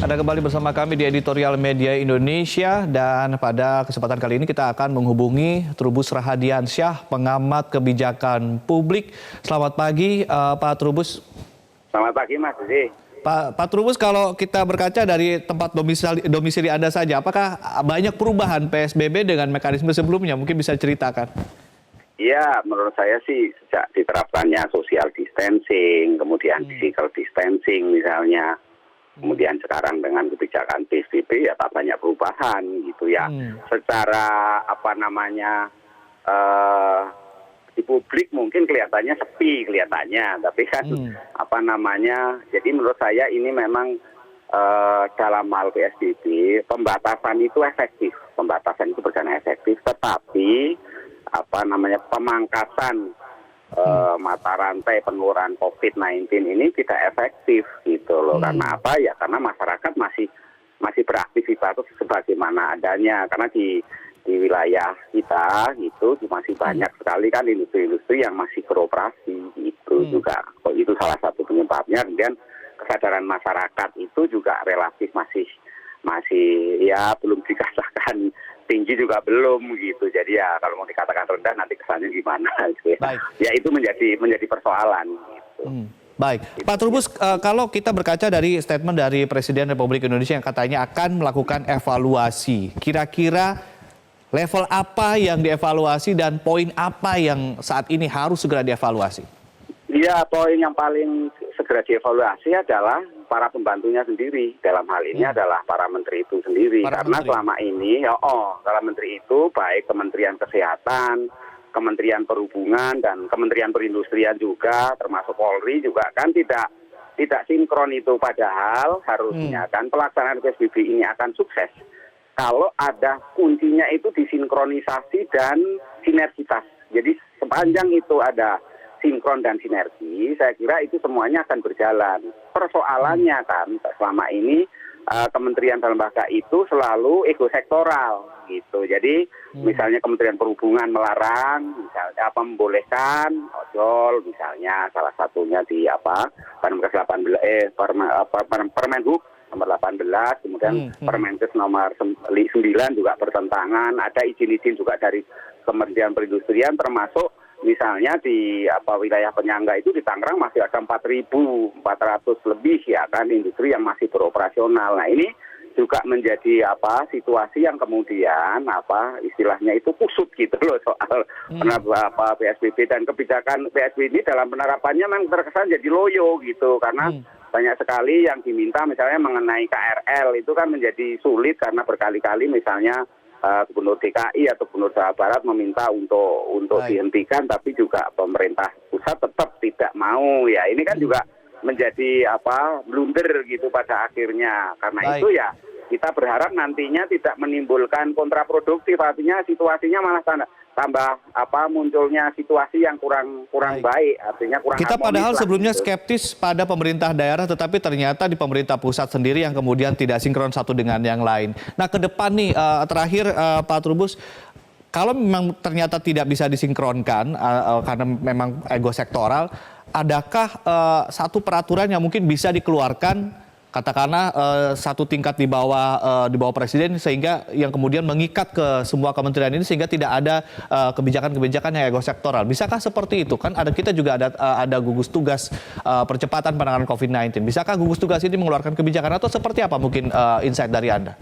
Anda kembali bersama kami di Editorial Media Indonesia dan pada kesempatan kali ini kita akan menghubungi Trubus Rahadiansyah, pengamat kebijakan publik. Selamat pagi Pak Trubus. Selamat pagi Mas Didi. Pak Trubus, kalau kita berkaca dari tempat domisili Anda saja, apakah banyak perubahan PSBB dengan mekanisme sebelumnya? Mungkin bisa ceritakan. Iya, menurut saya sih sejak diterapkannya social distancing, kemudian physical distancing misalnya, kemudian sekarang dengan kebijakan PSBB ya tak banyak perubahan gitu ya. Secara di publik mungkin kelihatannya sepi kelihatannya, tapi kan jadi menurut saya ini memang dalam hal PSBB pembatasan itu efektif, pembatasan itu berjalan efektif, tetapi pemangkasan mata rantai penularan COVID-19 ini tidak efektif gitu loh. Karena apa ya? Karena masyarakat masih beraktivitas sebagaimana adanya. Karena di wilayah kita itu masih banyak sekali kan industri-industri yang masih beroperasi. Itu juga itu salah satu penyebabnya. Kemudian kesadaran masyarakat itu juga relatif masih ya belum dikatakan tinggi juga belum gitu. Jadi ya kalau mau dikatakan rendah nanti kesannya gimana gitu ya. Baik. Ya itu menjadi persoalan gitu. Baik, Pak Trubus, kalau kita berkaca dari statement dari Presiden Republik Indonesia yang katanya akan melakukan evaluasi, kira-kira level apa yang dievaluasi dan poin apa yang saat ini harus segera dievaluasi? Iya, poin yang paling segera dievaluasi adalah para pembantunya sendiri. Dalam hal ini adalah para menteri itu sendiri. Karena selama ini, para menteri itu baik Kementerian Kesehatan, Kementerian Perhubungan, dan Kementerian Perindustrian juga, termasuk Polri juga kan tidak sinkron itu. Padahal harusnya kan pelaksanaan PSBB ini akan sukses kalau ada kuncinya itu disinkronisasi dan sinergitas. Jadi sepanjang itu ada sinkron dan sinergi, saya kira itu semuanya akan berjalan. Persoalannya kan selama ini kementerian dan lembaga itu selalu ego sektoral gitu. Jadi misalnya Kementerian Perhubungan melarang, misalnya membolehkan ojol, misalnya salah satunya di Permenhub nomor 18, kemudian Permenkes nomor 9 juga bertentangan. Ada izin-izin juga dari Kementerian Perindustrian, termasuk misalnya di wilayah penyangga itu di Tangerang masih ada 4.400 lebih ya kan industri yang masih beroperasional. Nah ini juga menjadi situasi yang kemudian istilahnya itu kusut gitu loh soal PSBB, dan kebijakan PSBB ini dalam penerapannya memang terkesan jadi loyo gitu karena banyak sekali yang diminta misalnya mengenai KRL itu kan menjadi sulit karena berkali-kali misalnya Gubernur DKI atau Gubernur Jawa Barat meminta untuk dihentikan, tapi juga pemerintah pusat tetap tidak mau ya. Ini kan juga menjadi blunder gitu pada akhirnya. Karena itu ya kita berharap nantinya tidak menimbulkan kontraproduktif, artinya situasinya malah tambah munculnya situasi yang kurang baik, artinya kurang. Kita padahal sebelumnya gitu. Skeptis pada pemerintah daerah, tetapi ternyata di pemerintah pusat sendiri yang kemudian tidak sinkron satu dengan yang lain. Nah ke depan nih terakhir Pak Trubus, kalau memang ternyata tidak bisa disinkronkan karena memang ego sektoral, adakah satu peraturan yang mungkin bisa dikeluarkan katakanlah satu tingkat di bawah presiden sehingga yang kemudian mengikat ke semua kementerian ini sehingga tidak ada kebijakan-kebijakan yang ego sektoral. Bisakah seperti itu? Kan kita juga ada gugus tugas percepatan penanganan COVID-19. Bisakah gugus tugas ini mengeluarkan kebijakan atau seperti apa mungkin insight dari Anda?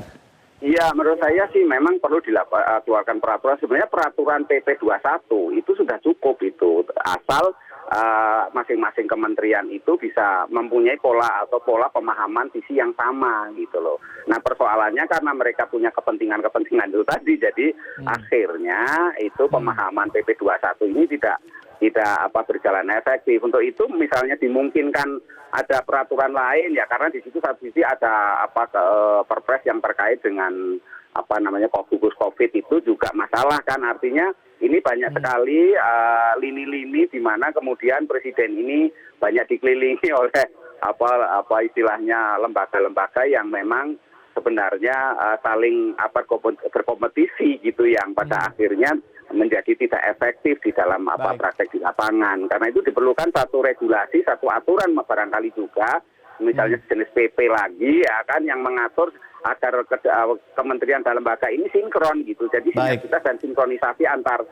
Iya, menurut saya sih memang perlu dikeluarkan peraturan. Sebenarnya peraturan PP 21 itu sudah cukup itu, asal masing-masing kementerian itu bisa mempunyai pola pemahaman visi yang sama gitu loh. Nah persoalannya karena mereka punya kepentingan itu tadi, jadi akhirnya itu pemahaman PP 21 ini tidak berjalan efektif. Untuk itu misalnya dimungkinkan ada peraturan lain ya, karena di situ satu sisi ada perpres yang terkait dengan gugus COVID itu juga masalah kan, artinya ini banyak sekali lini-lini di mana kemudian presiden ini banyak dikelilingi oleh istilahnya lembaga-lembaga yang memang sebenarnya saling berkompetisi gitu, yang pada akhirnya menjadi tidak efektif di dalam praktek di lapangan. Karena itu diperlukan satu regulasi, satu aturan barangkali juga misalnya jenis PP lagi ya kan yang mengatur agar kementerian dan lembaga ini sinkron gitu. Jadi sinergitas dan sinkronisasi antar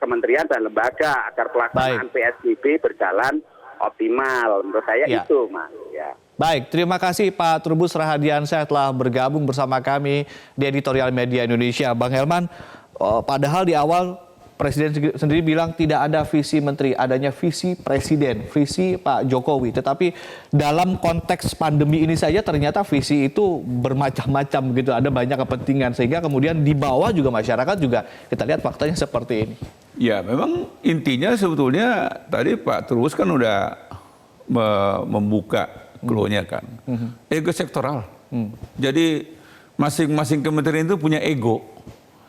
kementerian dan lembaga agar pelaksanaan PSBB berjalan optimal. Menurut saya itu, Mas. Ya. Baik, terima kasih Pak Trubus Rahadiansyah telah bergabung bersama kami di Editorial Media Indonesia. Bang Helman, padahal di awal Presiden sendiri bilang tidak ada visi menteri, adanya visi presiden, visi Pak Jokowi. Tetapi dalam konteks pandemi ini saja ternyata visi itu bermacam-macam begitu, ada banyak kepentingan. Sehingga kemudian di bawah juga masyarakat juga kita lihat faktanya seperti ini. Ya, memang intinya sebetulnya tadi Pak Trubus kan udah membuka clue-nya kan. Ego sektoral. Jadi masing-masing kementerian itu punya ego.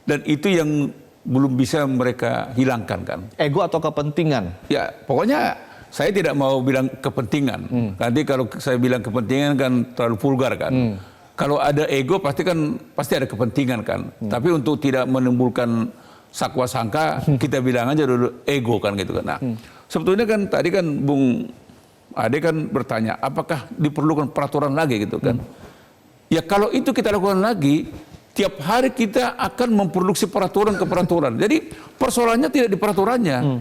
Dan itu yang belum bisa mereka hilangkan kan. Ego atau kepentingan? Ya, pokoknya saya tidak mau bilang kepentingan. Nanti kalau saya bilang kepentingan kan terlalu vulgar kan. Kalau ada ego pasti ada kepentingan kan. Tapi untuk tidak menimbulkan sakwa sangka, kita bilang aja dulu ego kan gitu kan. Nah, sebetulnya kan tadi kan Bung Ade kan bertanya, apakah diperlukan peraturan lagi gitu kan? Ya kalau itu kita lakukan lagi, tiap hari kita akan memproduksi peraturan ke peraturan. Jadi persoalannya tidak di peraturannya.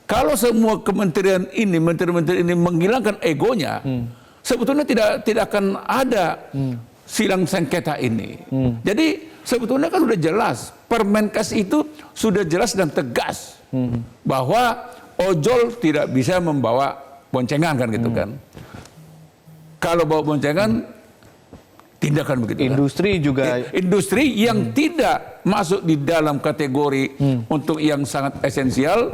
Kalau semua kementerian ini, menteri-menteri ini menghilangkan egonya, sebetulnya tidak akan ada silang sengketa ini. Jadi sebetulnya kan sudah jelas, Permenkes itu sudah jelas dan tegas bahwa ojol tidak bisa membawa boncengan kan gitu kan. Kalau bawa boncengan tindakan begitu. Industri kan? Juga industri yang tidak masuk di dalam kategori untuk yang sangat esensial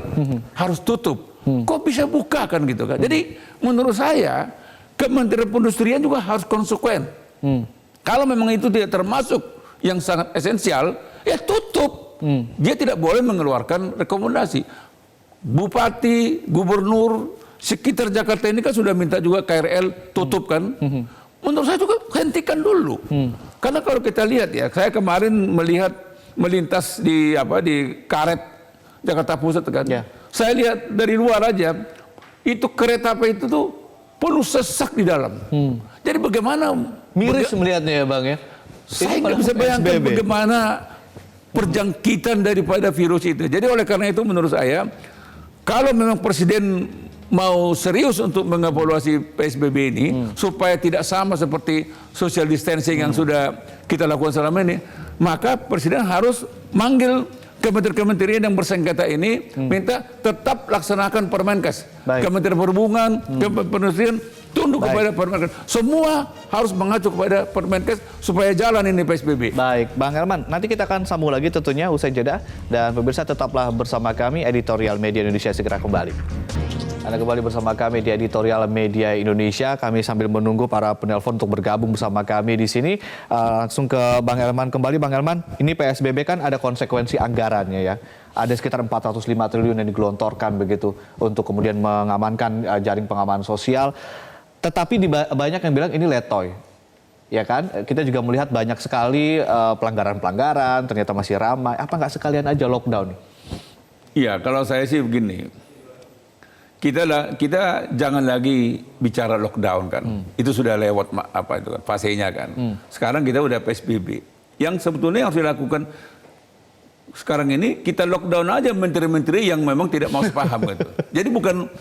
harus tutup. Kok bisa buka kan gitu kan? Jadi menurut saya Kementerian Perindustrian juga harus konsekuen. Kalau memang itu tidak termasuk yang sangat esensial, ya tutup. Dia tidak boleh mengeluarkan rekomendasi. Bupati, gubernur sekitar Jakarta ini kan sudah minta juga KRL tutup kan. Menurut saya juga hentikan dulu. Karena kalau kita lihat ya, saya kemarin melintas di Karet Jakarta Pusat kan. Saya lihat dari luar aja, itu kereta apa itu tuh penuh sesak di dalam. Jadi bagaimana? Miris melihatnya ya Bang ya. Saya nggak bisa bayangkan bagaimana perjangkitan daripada virus itu. Jadi oleh karena itu menurut saya, kalau memang Presiden mau serius untuk mengevaluasi PSBB ini supaya tidak sama seperti social distancing yang sudah kita lakukan selama ini, maka Presiden harus manggil kementerian-kementerian yang bersengketa ini, minta tetap laksanakan Permenkes. Kementerian Perhubungan, Kementerian Perindustrian tunduk kepada Permenkes. Semua harus mengacu kepada Permenkes supaya jalan ini PSBB. Baik, Bang Helman, nanti kita akan sambung lagi tentunya usai jeda, dan pemirsa tetaplah bersama kami. Editorial Media Indonesia segera kembali. Anda kembali bersama kami di Editorial Media Indonesia. Kami sambil menunggu para penelpon untuk bergabung bersama kami di sini. Langsung ke Bang Helman kembali. Bang Helman, ini PSBB kan ada konsekuensi anggarannya ya. Ada sekitar 405 triliun yang digelontorkan begitu untuk kemudian mengamankan jaring pengaman sosial. Tetapi banyak yang bilang ini letoy. Ya kan? Kita juga melihat banyak sekali pelanggaran-pelanggaran, ternyata masih ramai. Apa nggak sekalian aja lockdown nih? Iya, kalau saya sih begini. Kita jangan lagi bicara lockdown kan. Itu sudah lewat fasenya kan. Sekarang kita udah PSBB. Yang sebetulnya yang harus dilakukan sekarang ini, kita lockdown aja menteri-menteri yang memang tidak mau sepaham gitu. Jadi bukan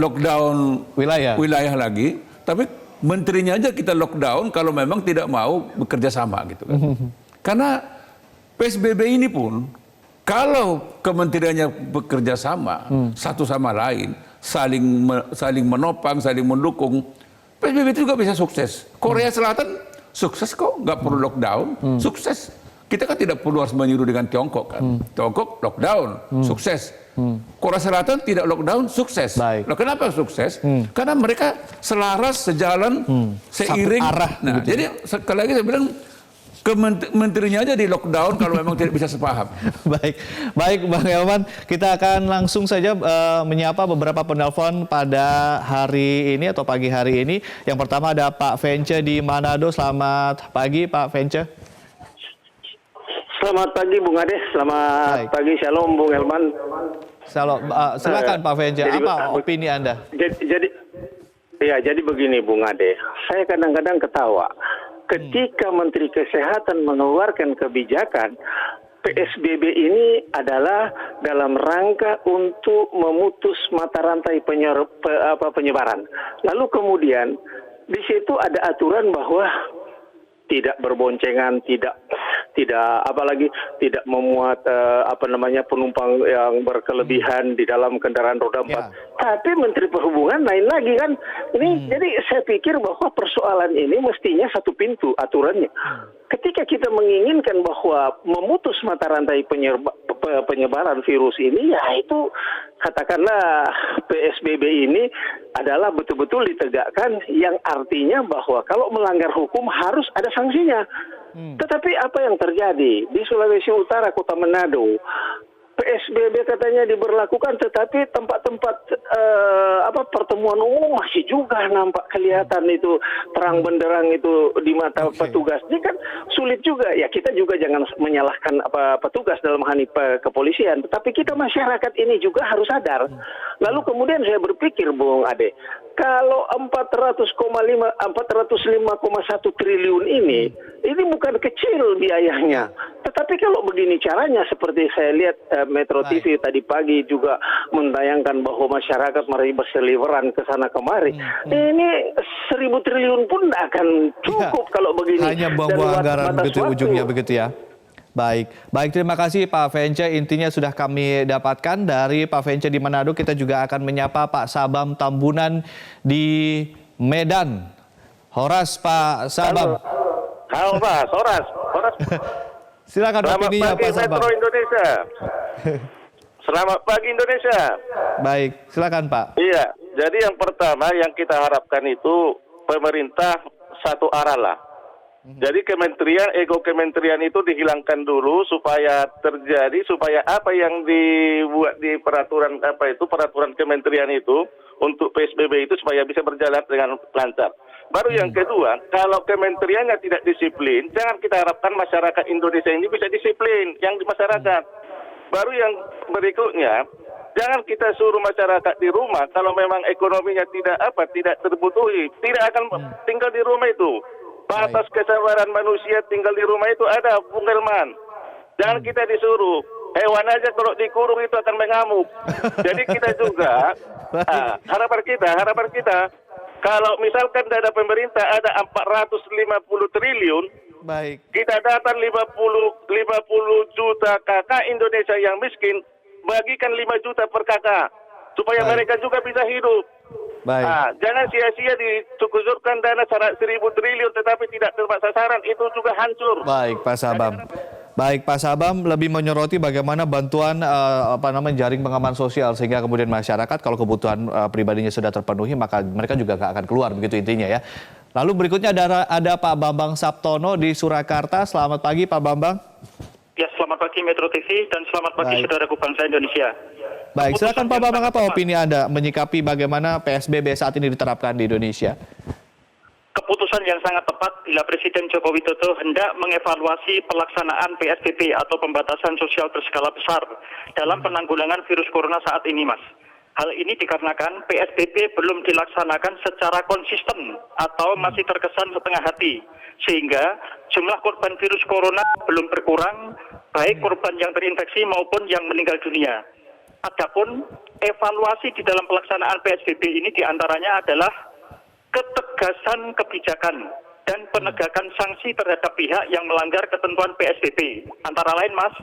lockdown wilayah lagi, tapi menterinya aja kita lockdown kalau memang tidak mau bekerja sama gitu kan. Karena PSBB ini pun kalau kementeriannya bekerja sama satu sama lain, saling menopang, saling mendukung, PSBB itu juga bisa sukses. Korea Selatan sukses kok, nggak perlu lockdown, sukses. Kita kan tidak perlu harus meniru dengan Tiongkok kan. Tiongkok lockdown, sukses. Korea Selatan tidak lockdown, sukses. Loh, kenapa sukses? Karena mereka selaras, sejalan, seiring. Arah, nah, gitu. Jadi sekali lagi saya bilang, menterinya aja di lockdown kalau memang tidak bisa sepaham. Baik Bang Helman, kita akan langsung saja menyapa beberapa penelpon pada hari ini atau pagi hari ini. Yang pertama ada Pak Vence di Manado. Selamat pagi Pak Vence. Selamat pagi Bung Ade, selamat pagi, shalom Bung Helman. Silakan Pak Vence, apa opini Anda? Ya, jadi begini Bung Ade, saya kadang-kadang ketawa. Ketika Menteri Kesehatan mengeluarkan kebijakan, PSBB ini adalah dalam rangka untuk memutus mata rantai penyebaran. Lalu kemudian di situ ada aturan bahwa tidak berboncengan, tidak apalagi tidak memuat penumpang yang berkelebihan di dalam kendaraan roda 4. Ya. Tapi Menteri Perhubungan lain lagi kan. Ini jadi saya pikir bahwa persoalan ini mestinya satu pintu aturannya. Ketika kita menginginkan bahwa memutus mata rantai penyebaran virus ini, ya itu katakanlah PSBB ini adalah betul-betul ditegakkan, yang artinya bahwa kalau melanggar hukum harus ada sanksinya. Tetapi apa yang terjadi di Sulawesi Utara, Kota Manado, PSBB katanya diberlakukan, tetapi tempat-tempat pertemuan umum masih juga nampak kelihatan itu terang benderang itu di mata petugas. Ini kan sulit juga. Ya kita juga jangan menyalahkan petugas dalam hal ini kepolisian, tetapi kita masyarakat ini juga harus sadar. Lalu kemudian saya berpikir, Bung Ade, kalau 405,1 triliun ini bukan kecil biayanya. Tetapi kalau begini caranya, seperti saya lihat Metro TV tadi pagi juga mentayangkan bahwa masyarakat mari berseliweran ke sana kemari. Ini 1.000 triliun pun tidak akan cukup kalau begini. Hanya buang-buang anggaran begitu ujungnya begitu ya. Baik, terima kasih Pak Vence. Intinya sudah kami dapatkan dari Pak Vence di Manado. Kita juga akan menyapa Pak Sabam Tambunan di Medan. Horas Pak Sabam. Halo Pak, Horas. Silakan opininya Pak Sabam. Metro Indonesia. Selamat pagi Indonesia. Baik, silakan Pak. Iya, jadi yang pertama yang kita harapkan itu pemerintah satu arah lah. Jadi ego kementerian itu dihilangkan dulu supaya apa yang dibuat di peraturan kementerian itu untuk PSBB itu supaya bisa berjalan dengan lancar. Baru yang kedua, kalau kementeriannya tidak disiplin, jangan kita harapkan masyarakat Indonesia ini bisa disiplin yang di masyarakat. Baru yang berikutnya, jangan kita suruh masyarakat di rumah kalau memang ekonominya tidak terbutuhi, tidak akan tinggal di rumah itu. Batas kesabaran manusia tinggal di rumah itu ada, Bung Helman. Jangan kita disuruh. Hewan aja kalau dikurung itu akan mengamuk. Jadi kita juga, harapan kita, kalau misalkan dana pemerintah ada 450 triliun, kita datang 50 juta kakak Indonesia yang miskin, bagikan 5 juta per kakak, supaya mereka juga bisa hidup. Jangan sia-sia dikucurkan dana 1.000 triliun tetapi tidak tepat sasaran, itu juga hancur. Baik Pak Sabam lebih menyoroti bagaimana bantuan jaring pengaman sosial sehingga kemudian masyarakat kalau kebutuhan pribadinya sudah terpenuhi maka mereka juga nggak akan keluar, begitu intinya ya. Lalu berikutnya ada Pak Bambang Saptono di Surakarta. Selamat pagi Pak Bambang. Ya, selamat pagi Metro TV dan selamat pagi saudaraku bangsa Indonesia. Baik, silakan Pak Bambang, apa opini Anda menyikapi bagaimana PSBB saat ini diterapkan di Indonesia? Keputusan yang sangat tepat bila Presiden Joko Widodo hendak mengevaluasi pelaksanaan PSBB atau pembatasan sosial berskala besar dalam penanggulangan virus corona saat ini, Mas. Hal ini dikarenakan PSBB belum dilaksanakan secara konsisten atau masih terkesan setengah hati, sehingga jumlah korban virus corona belum berkurang, baik korban yang terinfeksi maupun yang meninggal dunia. Adapun evaluasi di dalam pelaksanaan PSBB ini diantaranya adalah ketegasan kebijakan dan penegakan sanksi terhadap pihak yang melanggar ketentuan PSBB. Antara lain, Mas,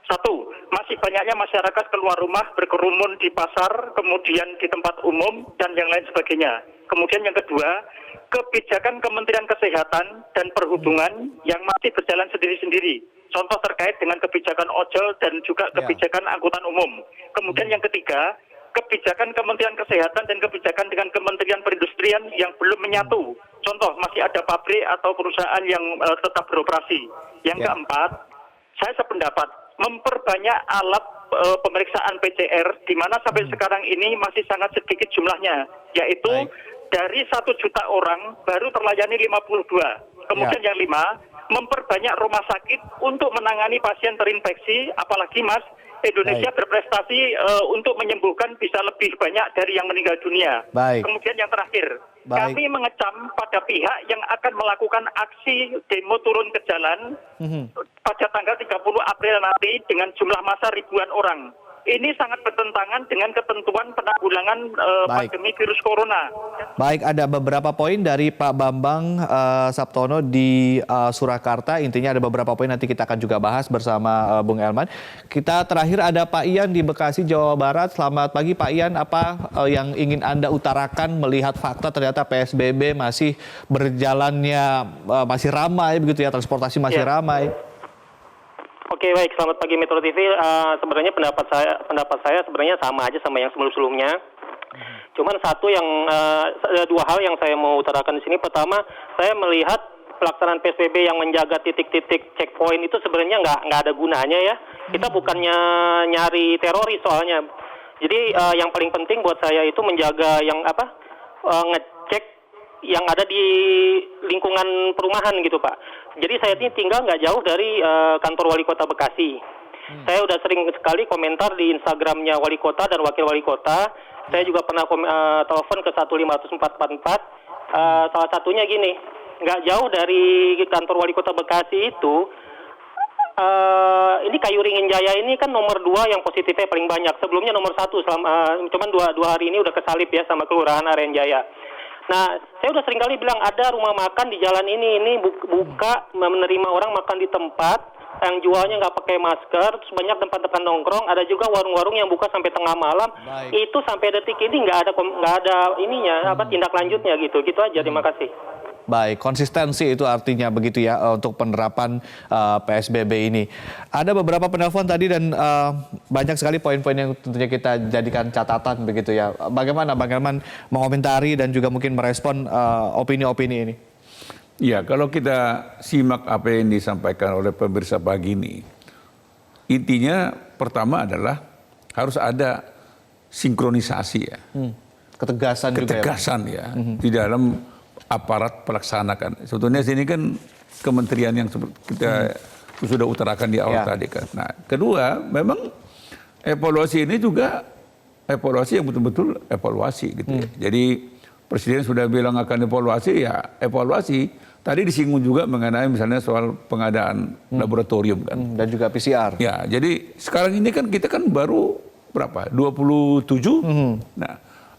1, masih banyaknya masyarakat keluar rumah berkerumun di pasar, kemudian di tempat umum, dan yang lain sebagainya. Kemudian yang kedua, kebijakan Kementerian Kesehatan dan Perhubungan yang masih berjalan sendiri-sendiri. Contoh terkait dengan kebijakan ojol dan juga kebijakan angkutan umum. Kemudian yang ketiga, kebijakan Kementerian Kesehatan dan kebijakan dengan Kementerian Perindustrian yang belum menyatu. Contoh, masih ada pabrik atau perusahaan yang tetap beroperasi. Yang keempat, saya sependapat memperbanyak alat pemeriksaan PCR, di mana sampai sekarang ini masih sangat sedikit jumlahnya, yaitu dari 1 juta orang baru terlayani 52. Kemudian yang 5, memperbanyak rumah sakit untuk menangani pasien terinfeksi, apalagi Mas, Indonesia berprestasi untuk menyembuhkan bisa lebih banyak dari yang meninggal dunia. Baik. Kemudian yang terakhir, Baik. kami mengecam pada pihak yang akan melakukan aksi demo turun ke jalan pada tanggal 30 April nanti dengan jumlah massa ribuan orang. Ini sangat bertentangan dengan ketentuan penanggulangan Baik. pandemi virus corona. Baik, ada beberapa poin dari Pak Bambang Saptono di Surakarta. Intinya ada beberapa poin nanti kita akan juga bahas bersama Bung Elman. Kita terakhir ada Pak Ian di Bekasi, Jawa Barat. Selamat pagi Pak Ian, apa yang ingin Anda utarakan melihat fakta ternyata PSBB masih berjalannya, masih ramai begitu ya, transportasi masih ramai. Oke, baik, selamat pagi Metro TV. Sebenarnya pendapat saya sebenarnya sama aja sama yang sebelum-sebelumnya. Cuman satu yang dua hal yang saya mau utarakan di sini. Pertama, saya melihat pelaksanaan PSBB yang menjaga titik-titik checkpoint itu sebenarnya nggak ada gunanya ya. Kita bukannya nyari teroris soalnya. Jadi yang paling penting buat saya itu menjaga yang ngecek yang ada di lingkungan perumahan gitu Pak. Jadi saya ini tinggal nggak jauh dari kantor wali kota Bekasi. Saya udah sering sekali komentar di Instagramnya wali kota dan wakil wali kota. Saya juga pernah telepon ke 15444. Salah satunya gini, nggak jauh dari kantor wali kota Bekasi itu, ini Kayu Ringin Jaya ini kan nomor 2 yang positifnya paling banyak. Sebelumnya nomor 1, cuman dua hari ini udah kesalip ya sama Kelurahan Aren Jaya. Nah, saya udah sering kali bilang ada rumah makan di jalan ini buka menerima orang makan di tempat yang jualnya nggak pakai masker, terus banyak tempat-tempat nongkrong, ada juga warung-warung yang buka sampai tengah malam. Baik. Itu sampai detik ini nggak ada ininya tindak lanjutnya gitu aja. Terima kasih. Baik, konsistensi itu artinya begitu ya untuk penerapan PSBB ini. Ada beberapa penelpon tadi dan banyak sekali poin-poin yang tentunya kita jadikan catatan begitu ya. Bagaimana Bang Elman mengomentari dan juga mungkin merespon opini-opini ini? Ya, kalau kita simak apa yang disampaikan oleh pemirsa pagi ini, intinya pertama adalah harus ada sinkronisasi ya. Ketegasan juga ya. Di dalam aparat pelaksanakan. Sebetulnya sini kan kementerian yang kita sudah utarakan di awal tadi kan. Nah, kedua, memang evaluasi ini juga evaluasi yang betul-betul evaluasi gitu ya. Jadi Presiden sudah bilang akan evaluasi, ya evaluasi. Tadi disinggung juga mengenai misalnya soal pengadaan laboratorium kan. Dan juga PCR. Ya, jadi sekarang ini kan kita kan baru berapa? 27. Nah,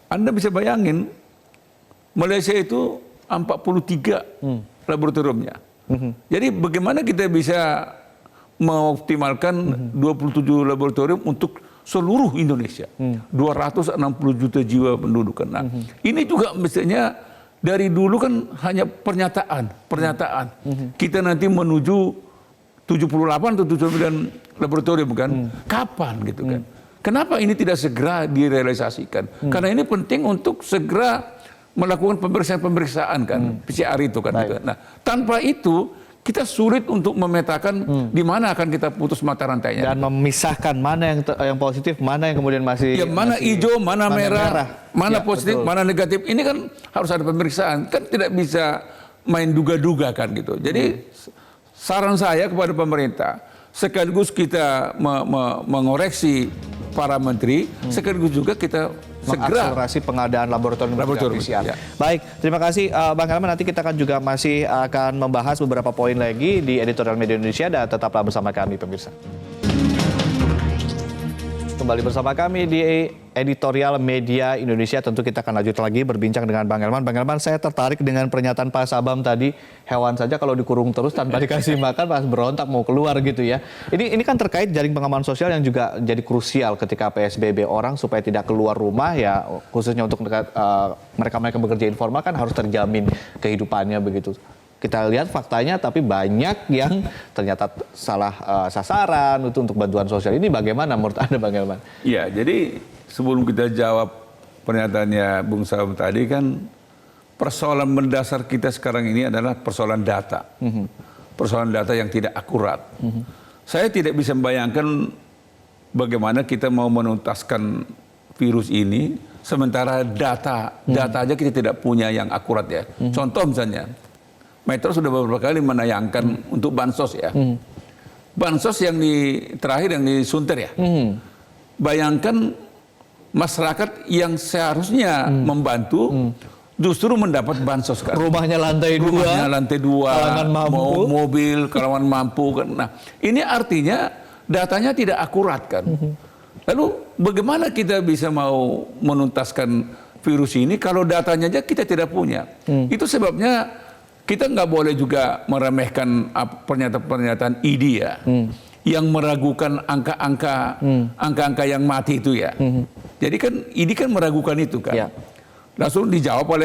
Anda bisa bayangin Malaysia itu 43 laboratoriumnya. Jadi bagaimana kita bisa mengoptimalkan 27 laboratorium untuk seluruh Indonesia. 260 juta jiwa penduduk. Nah, ini juga mestinya dari dulu kan hanya pernyataan. Kita nanti menuju 78 atau 79 laboratorium kan. Kapan gitu kan? Kenapa ini tidak segera direalisasikan? Karena ini penting untuk segera melakukan pemeriksaan kan, PCR itu kan. Gitu. Nah, tanpa itu kita sulit untuk memetakan di mana akan kita putus mata rantainya. Dan memisahkan mana yang positif, mana yang kemudian masih... Ya, mana hijau, mana merah, mana Ya, positif, betul. mana negatif. Ini kan harus ada pemeriksaan. Kan tidak bisa main duga-duga kan gitu. Jadi saran saya kepada pemerintah, sekaligus kita mengoreksi para menteri, sekaligus juga kita segera mengakselerasi pengadaan laboratorium PCR. Ya. Baik, terima kasih Bang Elman. Nanti kita akan juga masih akan membahas beberapa poin lagi di Editorial Media Indonesia dan tetaplah bersama kami pemirsa. Kembali bersama kami di Editorial Media Indonesia. Tentu kita akan lanjut lagi berbincang dengan Bang Elman. Bang Elman, saya tertarik dengan pernyataan Pak Sabam tadi, hewan saja kalau dikurung terus tanpa dikasih makan pas berontak mau keluar gitu ya. Ini kan terkait jaring pengaman sosial yang juga jadi krusial ketika PSBB, orang supaya tidak keluar rumah ya, khususnya untuk mereka-mereka bekerja informal kan harus terjamin kehidupannya begitu. Kita lihat faktanya, tapi banyak yang ternyata salah sasaran itu untuk bantuan sosial. Ini bagaimana menurut Anda, Bang Elman? Ya, jadi sebelum kita jawab pernyataannya Bung Sabam tadi kan, persoalan mendasar kita sekarang ini adalah persoalan data. Persoalan data yang tidak akurat. Saya tidak bisa membayangkan bagaimana kita mau menuntaskan virus ini, sementara data aja kita tidak punya yang akurat ya. Contoh misalnya, Metro sudah beberapa kali menayangkan untuk bansos ya. bansos yang terakhir yang di Sunter ya. Bayangkan masyarakat yang seharusnya membantu justru mendapat bansos kan. Rumahnya lantai 2. Rumahnya lantai 2, kalangan mampu. mobil, kalangan mampu kan. Nah, ini artinya datanya tidak akurat kan. Lalu bagaimana kita bisa mau menuntaskan virus ini kalau datanya aja kita tidak punya? Itu sebabnya kita nggak boleh juga meremehkan pernyataan ID ya, yang meragukan angka-angka yang mati itu ya. Jadi kan ID kan meragukan itu kan. Ya. Langsung dijawab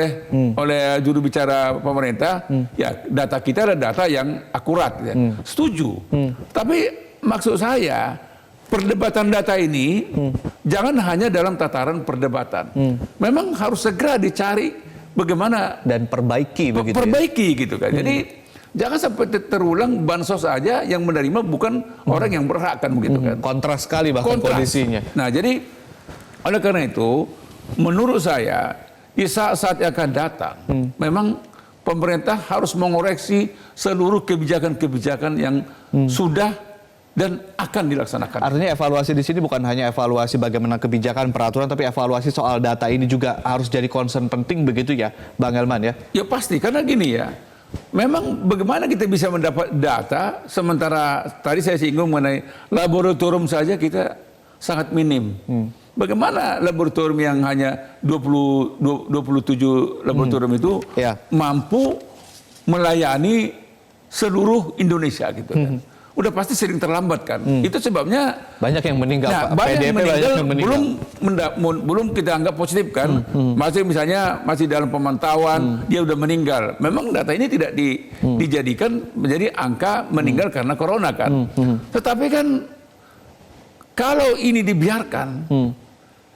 oleh juru bicara pemerintah, ya data kita adalah data yang akurat. Ya. Setuju. Tapi maksud saya perdebatan data ini jangan hanya dalam tataran perdebatan. Memang harus segera dicari bagaimana Dan perbaiki begitu. perbaiki gitu kan. Jadi jangan sampai terulang bansos saja yang menerima bukan orang yang berhak kan begitu kan. Kontras sekali bahkan Kontras. kondisinya. Nah, jadi oleh karena itu menurut saya di saat-saat yang akan datang memang pemerintah harus mengoreksi seluruh kebijakan-kebijakan yang sudah dan akan dilaksanakan. Artinya evaluasi di sini bukan hanya evaluasi bagaimana kebijakan peraturan, tapi evaluasi soal data ini juga harus jadi concern penting begitu ya, Bang Elman ya? Ya pasti, karena gini ya, memang bagaimana kita bisa mendapat data sementara tadi saya singgung mengenai laboratorium saja kita sangat minim. Bagaimana laboratorium yang hanya 27 laboratorium itu mampu melayani seluruh Indonesia gitu kan. Udah pasti sering terlambat kan. Itu sebabnya banyak yang meninggal. Nah, Pak. banyak PDP meninggal, banyak yang meninggal. belum kita anggap positif kan. Masih dalam pemantauan dia udah meninggal. Memang data ini tidak dijadikan menjadi angka meninggal karena corona kan. Tetapi kan kalau ini dibiarkan,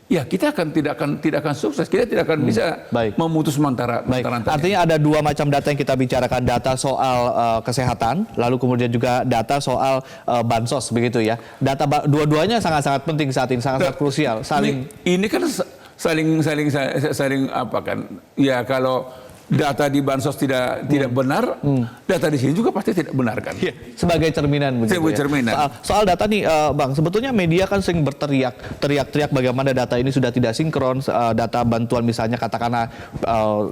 ya kita tidak akan sukses. Kita tidak akan bisa memutus mantara rantai. Artinya ada dua macam data yang kita bicarakan, data soal kesehatan, lalu kemudian juga data soal bansos begitu ya. Data dua-duanya sangat-sangat penting saat ini, sangat-sangat krusial. Ini kan saling apa kan? Ya kalau data di bansos tidak benar, data di sini juga pasti tidak benar kan? Ya, sebagai cerminan begitu. Sebagai cerminan. Soal data nih, Bang, sebetulnya media kan sering teriak-teriak bagaimana data ini sudah tidak sinkron, data bantuan misalnya katakanlah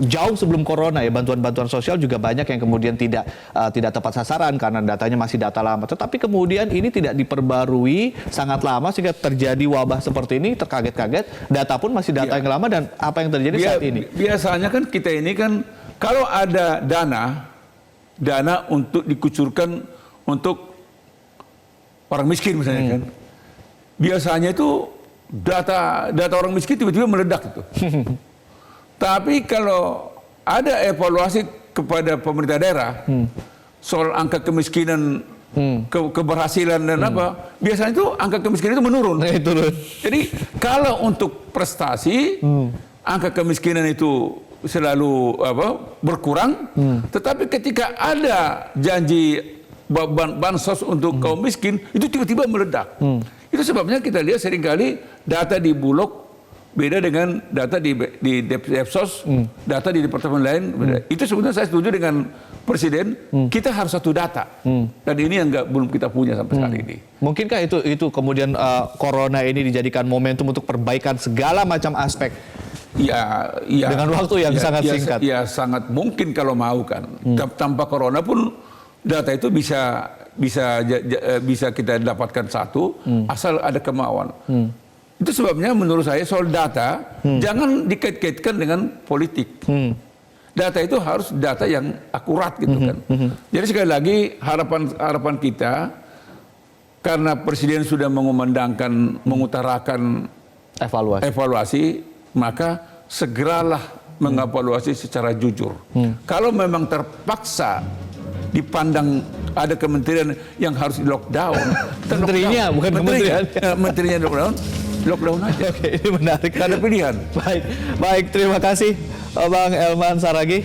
jauh sebelum corona ya, bantuan-bantuan sosial juga banyak yang kemudian tidak tepat sasaran karena datanya masih data lama. Tetapi kemudian ini tidak diperbarui sangat lama sehingga terjadi wabah seperti ini, terkaget-kaget, data pun masih data yang lama dan apa yang terjadi saat ini? Biasanya kan kita ini kan kalau ada dana untuk dikucurkan untuk orang miskin misalnya kan, biasanya itu data orang miskin tiba-tiba meledak itu. Tapi kalau ada evaluasi kepada pemerintah daerah soal angka kemiskinan, keberhasilan dan apa, biasanya itu angka kemiskinan itu menurun. Jadi kalau untuk prestasi, angka kemiskinan itu selalu berkurang, tetapi ketika ada janji bansos untuk kaum miskin itu tiba-tiba meledak. Itu sebabnya kita lihat seringkali data di Bulog beda dengan data di Depsos, data di departemen lain beda. Itu sebenarnya saya setuju dengan Presiden, kita harus satu data, dan ini yang belum kita punya sampai saat ini. Mungkinkah itu kemudian corona ini dijadikan momentum untuk perbaikan segala macam aspek? Ya, dengan waktu yang sangat singkat. Ya, sangat mungkin kalau mau kan. Tanpa corona pun data itu bisa kita dapatkan satu, asal ada kemauan. Itu sebabnya menurut saya soal data jangan dikait-kaitkan dengan politik. Data itu harus data yang akurat gitu kan. Jadi sekali lagi harapan kita, karena Presiden sudah mengutarakan evaluasi, maka segeralah mengevaluasi secara jujur. Kalau memang terpaksa dipandang ada kementerian yang harus di lockdown, menterinya bukan kementerian, menterinya lockdown aja. Oke, ini menarik. Ada pilihan. Baik, terima kasih Bang Elman Saragih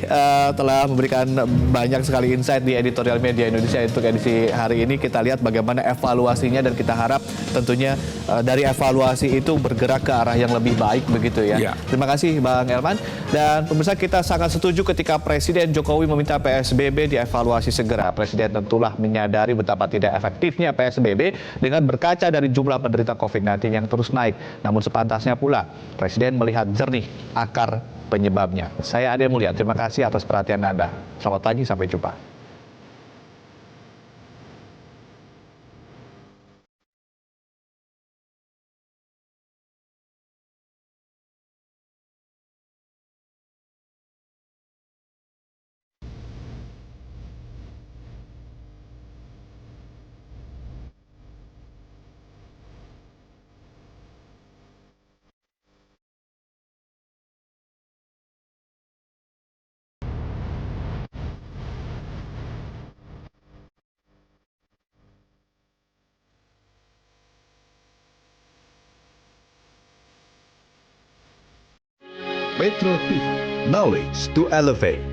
telah memberikan banyak sekali insight di editorial media Indonesia untuk edisi hari ini. Kita lihat bagaimana evaluasinya dan kita harap tentunya dari evaluasi itu bergerak ke arah yang lebih baik begitu ya. Ya. Terima kasih Bang Elman. Dan pemirsa, kita sangat setuju ketika Presiden Jokowi meminta PSBB dievaluasi segera. Presiden tentulah menyadari betapa tidak efektifnya PSBB dengan berkaca dari jumlah penderita COVID-19 yang terus naik. Namun sepantasnya pula Presiden melihat jernih akar penyebabnya. Saya Ade Mulia, terima kasih atas perhatian Anda. Selamat pagi, sampai jumpa. Metro TV, knowledge to elevate.